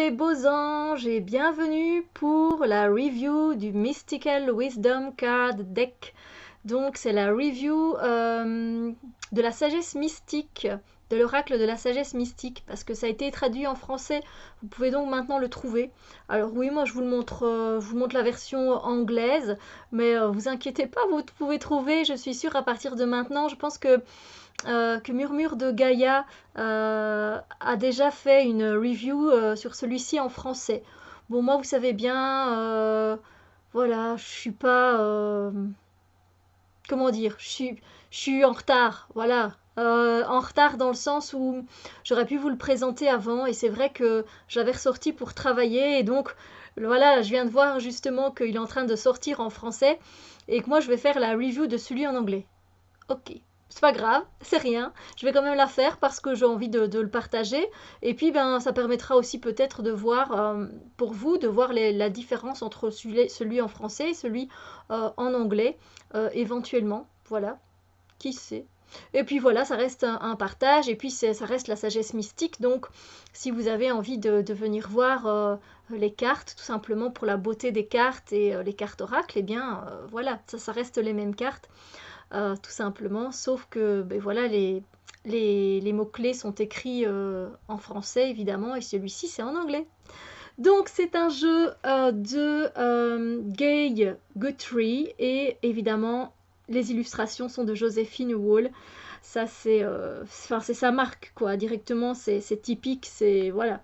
les beaux anges et bienvenue pour la review du Mystical Wisdom Card Deck. Donc c'est la review de la sagesse mystique, de l'oracle de la sagesse mystique, parce que ça a été traduit en français, vous pouvez donc maintenant le trouver. Alors oui, moi je vous montre la version anglaise, mais vous inquiétez pas, vous pouvez trouver, je suis sûre, à partir de maintenant. Je pense que Murmure de Gaïa a déjà fait une review sur celui-ci en français. Bon, moi, vous savez bien, voilà, je suis pas... comment dire, je suis en retard, voilà. En retard dans le sens où j'aurais pu vous le présenter avant et c'est vrai que je l'avais ressorti pour travailler et donc voilà, je viens de voir justement qu'il est en train de sortir en français et que moi je vais faire la review de celui en anglais. Ok, c'est pas grave, c'est rien. Je vais quand même la faire parce que j'ai envie de le partager. Et puis, ben, ça permettra aussi peut-être de voir, pour vous, de voir la différence entre celui en français et celui en anglais, éventuellement. Voilà, qui sait. Et puis voilà, ça reste un partage et puis ça reste la sagesse mystique. Donc, si vous avez envie de venir voir les cartes, tout simplement pour la beauté des cartes et les cartes oracles, eh bien, voilà, ça reste les mêmes cartes. Tout simplement, sauf que ben voilà, les mots-clés sont écrits en français évidemment, et celui-ci c'est en anglais. Donc c'est un jeu de Gay Guthrie, et évidemment les illustrations sont de Joséphine Wall. Ça c'est sa marque quoi, directement c'est typique, c'est voilà.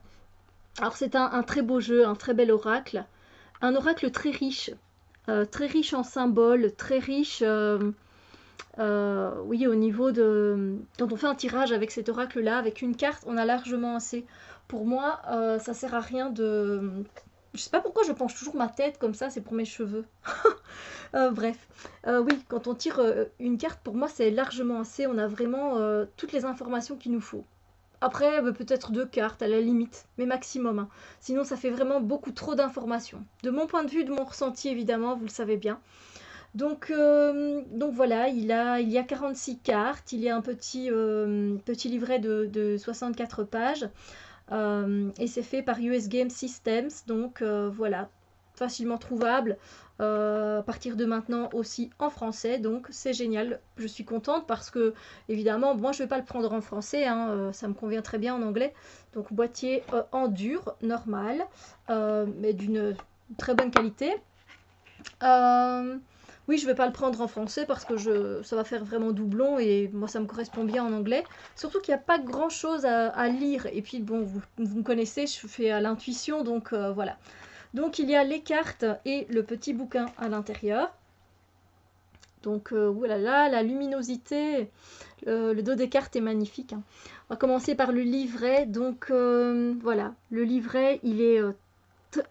Alors c'est un très beau jeu, un très bel oracle, un oracle très riche en symboles, très riche. Oui, au niveau de... Quand on fait un tirage avec cet oracle-là, avec une carte, on a largement assez. Pour moi, ça sert à rien de... Je sais pas pourquoi je penche toujours ma tête comme ça, c'est pour mes cheveux. Bref, oui, quand on tire une carte, pour moi, c'est largement assez. On a vraiment toutes les informations qu'il nous faut. Après, peut-être 2 cartes à la limite, mais maximum, hein. Sinon, ça fait vraiment beaucoup trop d'informations. De mon point de vue, de mon ressenti, évidemment, vous le savez bien. Donc voilà, il y a 46 cartes, il y a un petit livret de 64 pages, et c'est fait par US Game Systems, donc voilà, facilement trouvable, à partir de maintenant aussi en français, donc c'est génial, je suis contente parce que évidemment, moi je ne vais pas le prendre en français, hein, ça me convient très bien en anglais, donc boîtier en dur, normal, mais d'une très bonne qualité. Oui, je vais pas le prendre en français parce que ça va faire vraiment doublon et moi ça me correspond bien en anglais. Surtout qu'il n'y a pas grand chose à lire. Et puis bon, vous me connaissez, je fais à l'intuition, donc voilà. Donc il y a les cartes et le petit bouquin à l'intérieur. Donc oulala, la luminosité, le dos des cartes est magnifique, hein. On va commencer par le livret. Donc voilà, le livret il est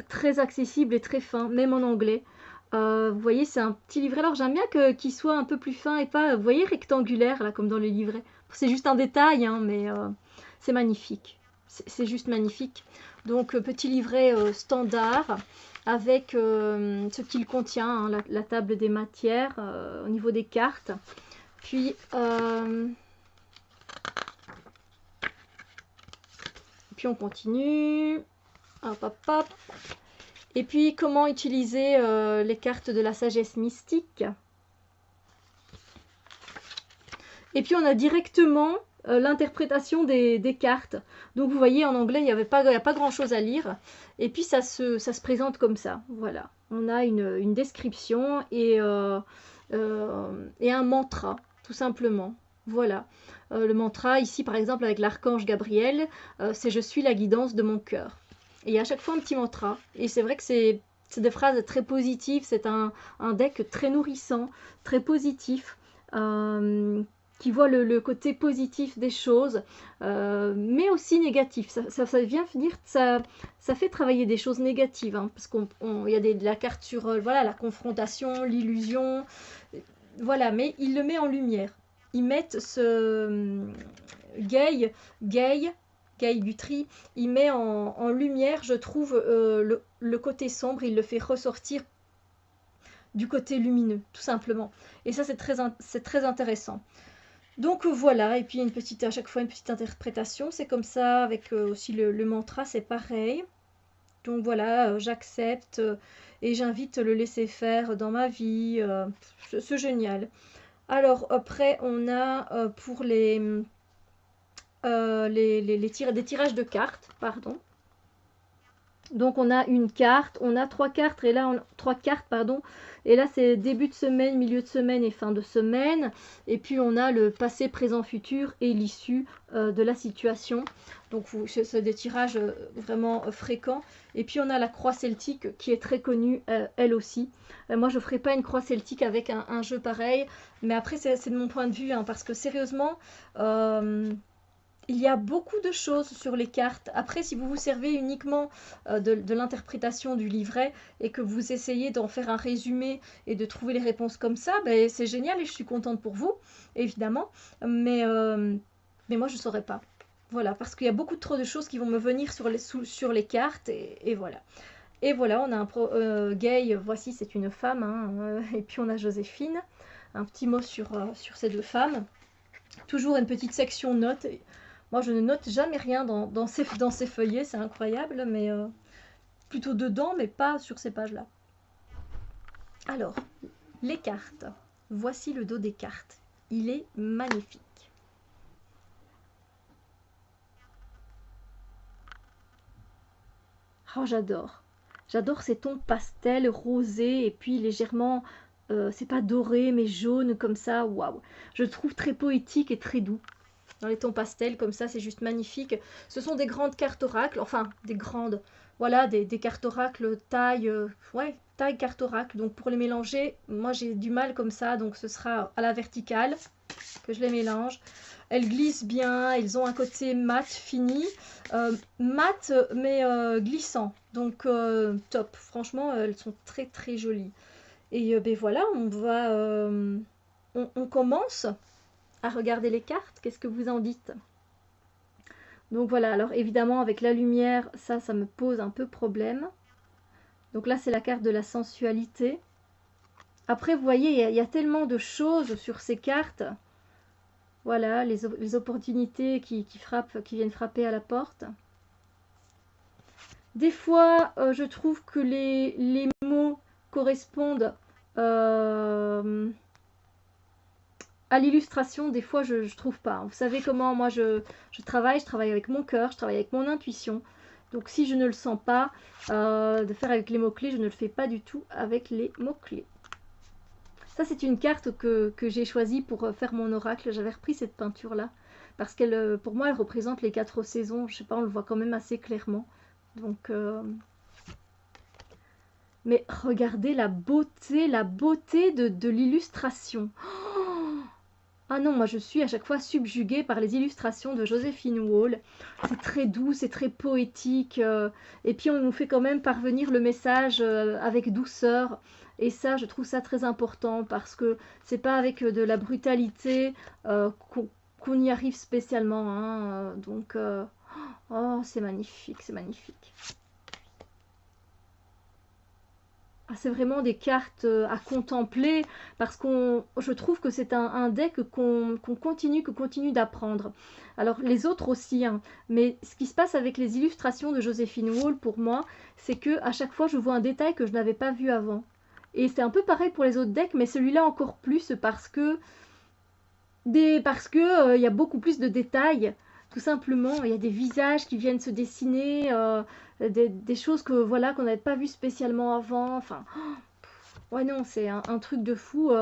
très accessible et très fin, même en anglais. Vous voyez, c'est un petit livret. Alors j'aime bien qu'il soit un peu plus fin et pas, vous voyez, rectangulaire, là, comme dans les livrets. C'est juste un détail, hein, mais c'est magnifique. C'est juste magnifique. Donc, petit livret standard avec ce qu'il contient, hein, la table des matières au niveau des cartes. Puis, on continue. Hop, hop, hop. Et puis, comment utiliser les cartes de la sagesse mystique. Et puis, on a directement l'interprétation des cartes. Donc, vous voyez, en anglais, il n'y a pas grand-chose à lire. Et puis, ça se présente comme ça. Voilà. On a une description et un mantra, tout simplement. Voilà. Le mantra, ici, par exemple, avec l'archange Gabriel, c'est « Je suis la guidance de mon cœur ». Et il y a à chaque fois un petit mantra. Et c'est vrai que c'est des phrases très positives. C'est un deck très nourrissant, très positif, qui voit le côté positif des choses, mais aussi négatif. Ça vient dire, ça fait travailler des choses négatives, hein, parce qu'il y a de la carte sur voilà, la confrontation, l'illusion, voilà, mais il le met en lumière. Ils mettent ce Gay Guthrie, il met en lumière, je trouve, le côté sombre, il le fait ressortir du côté lumineux, tout simplement. Et ça, c'est très intéressant. Donc voilà, et puis à chaque fois une petite interprétation, c'est comme ça, avec aussi le mantra, c'est pareil. Donc voilà, j'accepte et j'invite le laisser faire dans ma vie. C'est génial. Alors après, on a pour des tirages de cartes, pardon. Donc on a une carte, on a trois cartes et là trois cartes pardon. Et là c'est début de semaine, milieu de semaine et fin de semaine. Et puis on a le passé, présent, futur et l'issue de la situation. Donc c'est des tirages vraiment fréquents. Et puis on a la croix celtique qui est très connue elle aussi. Moi je ferai pas une croix celtique avec un jeu pareil, mais après c'est de mon point de vue hein, parce que sérieusement il y a beaucoup de choses sur les cartes. Après, si vous vous servez uniquement de l'interprétation du livret et que vous essayez d'en faire un résumé et de trouver les réponses comme ça, ben, c'est génial et je suis contente pour vous, évidemment. Mais moi, je ne saurais pas. Voilà, parce qu'il y a beaucoup trop de choses qui vont me venir sur les cartes et voilà. Et voilà, on a un Gay, voici, c'est une femme. Hein, et puis on a Joséphine. Un petit mot sur ces deux femmes. Toujours une petite section notes. Moi, je ne note jamais rien dans ces feuillets, c'est incroyable, mais plutôt dedans, mais pas sur ces pages-là. Alors, les cartes. Voici le dos des cartes. Il est magnifique. Oh, j'adore. J'adore ces tons pastels, rosés, et puis légèrement, c'est pas doré, mais jaune comme ça. Waouh. Je le trouve très poétique et très doux. Dans les tons pastels comme ça, c'est juste magnifique. Ce sont des grandes cartes oracles, enfin des grandes, voilà, des cartes oracles taille, taille carte oracle. Donc pour les mélanger, moi j'ai du mal comme ça, donc ce sera à la verticale que je les mélange. Elles glissent bien, elles ont un côté mat fini, mat mais glissant, donc top. Franchement, elles sont très très jolies. Et ben voilà, on commence à regarder les cartes. Qu'est-ce que vous en dites? Donc voilà, alors évidemment avec la lumière, ça me pose un peu problème. Donc là c'est la carte de la sensualité. Après vous voyez, il y a tellement de choses sur ces cartes. Voilà, les opportunités qui viennent frapper à la porte. Des fois, je trouve que les mots correspondent à l'illustration, des fois, je trouve pas. Vous savez comment moi je travaille avec mon cœur, je travaille avec mon intuition. Donc si je ne le sens pas, de faire avec les mots-clés, je ne le fais pas du tout avec les mots-clés. Ça, c'est une carte que j'ai choisie pour faire mon oracle. J'avais repris cette peinture-là. Parce qu'elle, pour moi, elle représente les 4 saisons. Je sais pas, on le voit quand même assez clairement. Donc, mais regardez la beauté de l'illustration. Ah non, moi je suis à chaque fois subjuguée par les illustrations de Joséphine Wall. C'est très doux, c'est très poétique. Et puis on nous fait quand même parvenir le message avec douceur. Et ça, je trouve ça très important parce que c'est pas avec de la brutalité qu'on y arrive spécialement. Hein. Donc, oh, c'est magnifique, c'est magnifique. Ah, c'est vraiment des cartes à contempler parce je trouve que c'est un deck qu'on continue d'apprendre. Alors les autres aussi, hein, mais ce qui se passe avec les illustrations de Joséphine Wall pour moi, c'est que à chaque fois je vois un détail que je n'avais pas vu avant. Et c'est un peu pareil pour les autres decks, mais celui-là encore plus parce que il y a beaucoup plus de détails. Tout simplement, il y a des visages qui viennent se dessiner, des choses que voilà qu'on n'avait pas vu spécialement avant. Enfin, ouais non, c'est un truc de fou.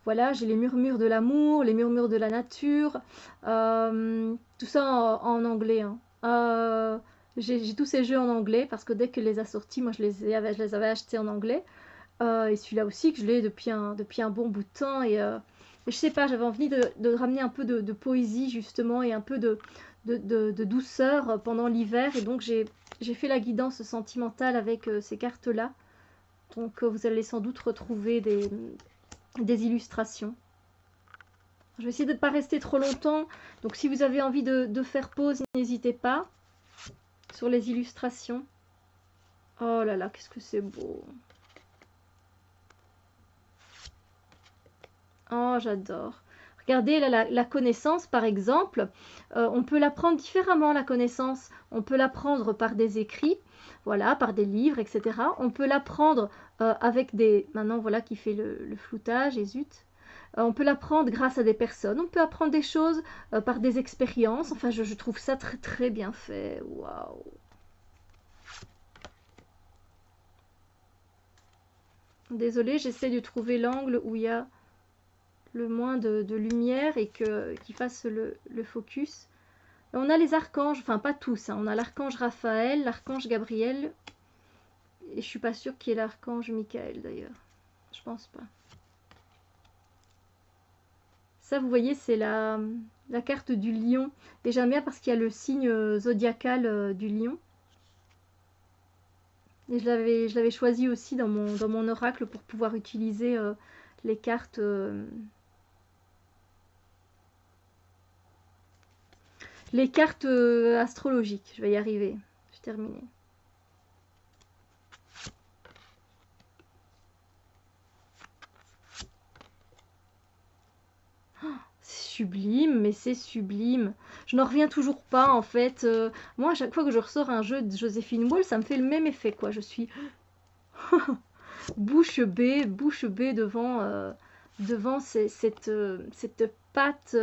Voilà, j'ai les murmures de l'amour, les murmures de la nature, tout ça en anglais. Hein. J'ai tous ces jeux en anglais parce que dès que les a sortis, moi je les avais achetés en anglais. Et celui-là aussi que je l'ai depuis un bon bout de temps. Et je sais pas, j'avais envie de ramener un peu de poésie justement et un peu de douceur pendant l'hiver. Et donc j'ai fait la guidance sentimentale avec ces cartes-là. Donc vous allez sans doute retrouver des illustrations. Je vais essayer de ne pas rester trop longtemps. Donc si vous avez envie de faire pause, n'hésitez pas sur les illustrations. Oh là là, qu'est-ce que c'est beau! Oh, j'adore. Regardez là, la connaissance, par exemple, on peut l'apprendre différemment, la connaissance. On peut l'apprendre par des écrits, voilà, par des livres, etc. On peut l'apprendre avec des... Maintenant, voilà, qui fait le floutage, et zut. On peut l'apprendre grâce à des personnes. On peut apprendre des choses par des expériences. Enfin, je trouve ça très, très bien fait. Waouh! Désolée, j'essaie de trouver l'angle où il y a le moins de lumière et qu'il fasse le focus. On a les archanges, enfin pas tous, hein. On a l'archange Raphaël, l'archange Gabriel, et je suis pas sûre qu'il y ait l'archange Michael d'ailleurs. Je pense pas. Ça, vous voyez, c'est la carte du lion. Et j'aime bien parce qu'il y a le signe zodiacal du lion. Et je l'avais choisi aussi dans mon oracle pour pouvoir utiliser les cartes... les cartes astrologiques. Je vais y arriver. J'ai terminé. C'est sublime, mais c'est sublime. Je n'en reviens toujours pas, en fait. Moi, à chaque fois que je ressors un jeu de Joséphine Wall, ça me fait le même effet, quoi. Je suis bouche bée devant cette patte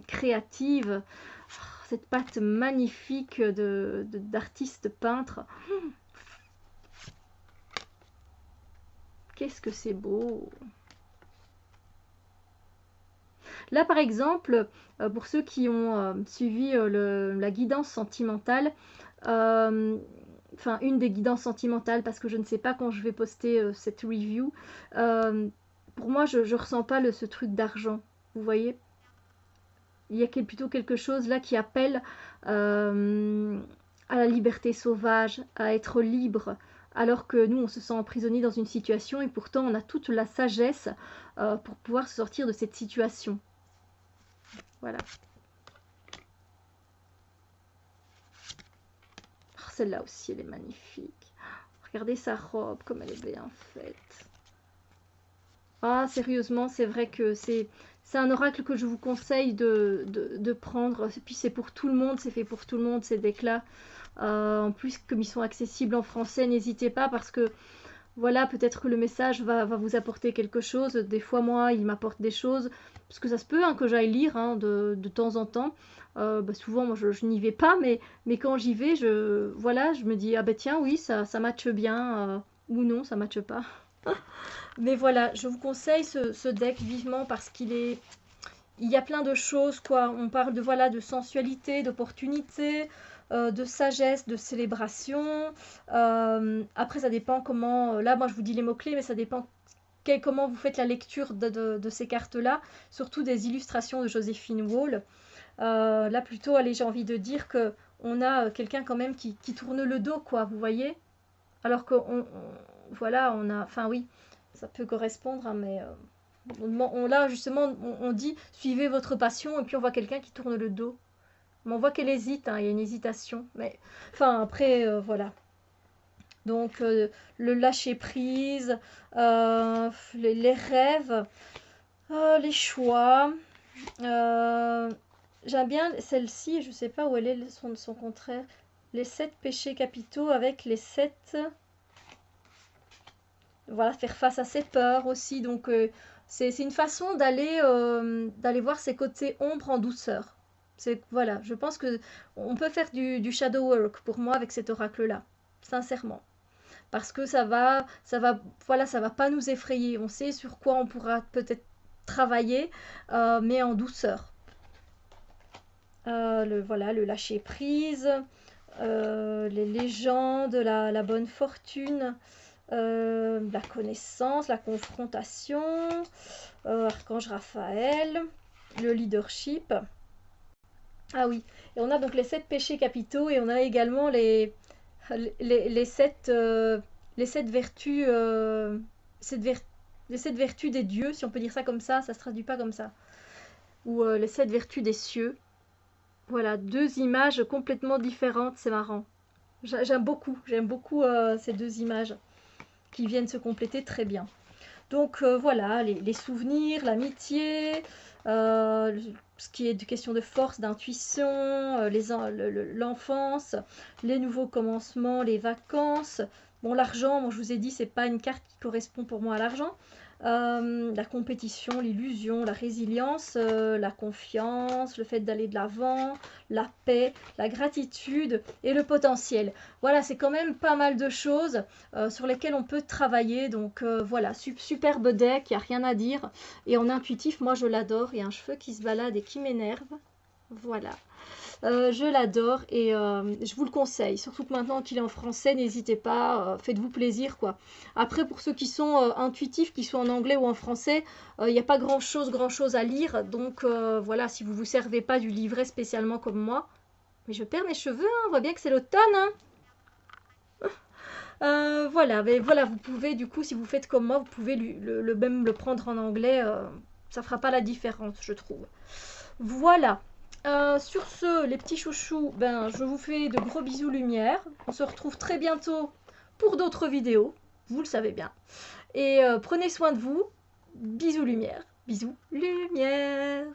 créative, cette patte magnifique d'artiste peintre. Qu'est-ce que c'est beau! Là, par exemple, pour ceux qui ont suivi la guidance sentimentale, enfin une des guidances sentimentales, parce que je ne sais pas quand je vais poster cette review, pour moi, je ne ressens pas ce truc d'argent, vous voyez? Il y a plutôt quelque chose là qui appelle à la liberté sauvage, à être libre, alors que nous, on se sent emprisonné dans une situation et pourtant on a toute la sagesse pour pouvoir se sortir de cette situation. Voilà. Oh, celle-là aussi, elle est magnifique. Regardez sa robe, comme elle est bien faite. Ah, sérieusement, c'est vrai que c'est un oracle que je vous conseille de prendre. Et puis c'est pour tout le monde, c'est fait pour tout le monde, ces decks-là. En plus, comme ils sont accessibles en français, n'hésitez pas parce que voilà, peut-être que le message va vous apporter quelque chose. Des fois, moi, il m'apporte des choses, parce que ça se peut hein, que j'aille lire hein, de temps en temps. Souvent, moi, je n'y vais pas, mais quand j'y vais, voilà, je me dis, ah ben tiens, oui, ça matche bien, ou non, ça matche pas. Mais voilà, je vous conseille ce deck vivement parce il y a plein de choses, quoi. On parle de, voilà, de sensualité, d'opportunité, de sagesse, de célébration. Après, ça dépend comment... là, moi, je vous dis les mots-clés, mais ça dépend comment vous faites la lecture de ces cartes-là, surtout des illustrations de Joséphine Wall. Là, plutôt, allez, j'ai envie de dire que on a quelqu'un quand même qui tourne le dos, quoi, vous voyez? Alors que voilà, on a... Enfin, oui, ça peut correspondre, hein, mais... là, justement, on dit suivez votre passion, et puis on voit quelqu'un qui tourne le dos. Mais on voit qu'elle hésite, hein, il y a une hésitation. Mais enfin, après, voilà. Donc, le lâcher prise, les rêves, les choix. J'aime bien celle-ci, je ne sais pas où elle est, son contraire. Les 7 péchés capitaux avec les 7. Voilà, faire face à ses peurs aussi. Donc, c'est une façon d'aller voir ses côtés ombres en douceur. Voilà, je pense que on peut faire du shadow work pour moi avec cet oracle-là, sincèrement. Parce que voilà, ça va pas nous effrayer. On sait sur quoi on pourra peut-être travailler, mais en douceur. Voilà, le lâcher prise, les légendes, la bonne fortune. La connaissance, la confrontation, Archange Raphaël, le leadership. Ah oui, et on a donc les 7 péchés capitaux et on a également les 7 vertus, les 7 vertus des dieux, si on peut dire ça comme ça se traduit pas comme ça. Ou les 7 vertus des cieux. Voilà, 2 images complètement différentes, c'est marrant. J'aime beaucoup ces 2 images qui viennent se compléter très bien. Donc voilà, les souvenirs, l'amitié, euh, ce qui est de question de force, d'intuition, l'enfance, les nouveaux commencements, les vacances. Bon, l'argent, bon, je vous ai dit, c'est pas une carte qui correspond pour moi à l'argent. La compétition, l'illusion, la résilience, la confiance, le fait d'aller de l'avant, la paix, la gratitude et le potentiel. Voilà, c'est quand même pas mal de choses sur lesquelles on peut travailler. Donc voilà, superbe deck, il n'y a rien à dire. Et en intuitif, moi je l'adore. Il y a un cheveu qui se balade et qui m'énerve. Voilà. Je l'adore et je vous le conseille. Surtout que maintenant qu'il est en français, n'hésitez pas, faites-vous plaisir quoi. Après, pour ceux qui sont intuitifs, qu'ils soient en anglais ou en français, il n'y a pas grand chose à lire. Donc voilà, si vous ne vous servez pas du livret spécialement comme moi. Mais je perds mes cheveux, hein, on voit bien que c'est l'automne. Hein. Voilà, mais voilà, vous pouvez du coup, si vous faites comme moi, vous pouvez même le prendre en anglais. Ça fera pas la différence, je trouve. Voilà. Sur ce, les petits chouchous, ben, je vous fais de gros bisous lumière. On se retrouve très bientôt pour d'autres vidéos. Vous le savez bien. Et prenez soin de vous. Bisous lumière. Bisous lumière.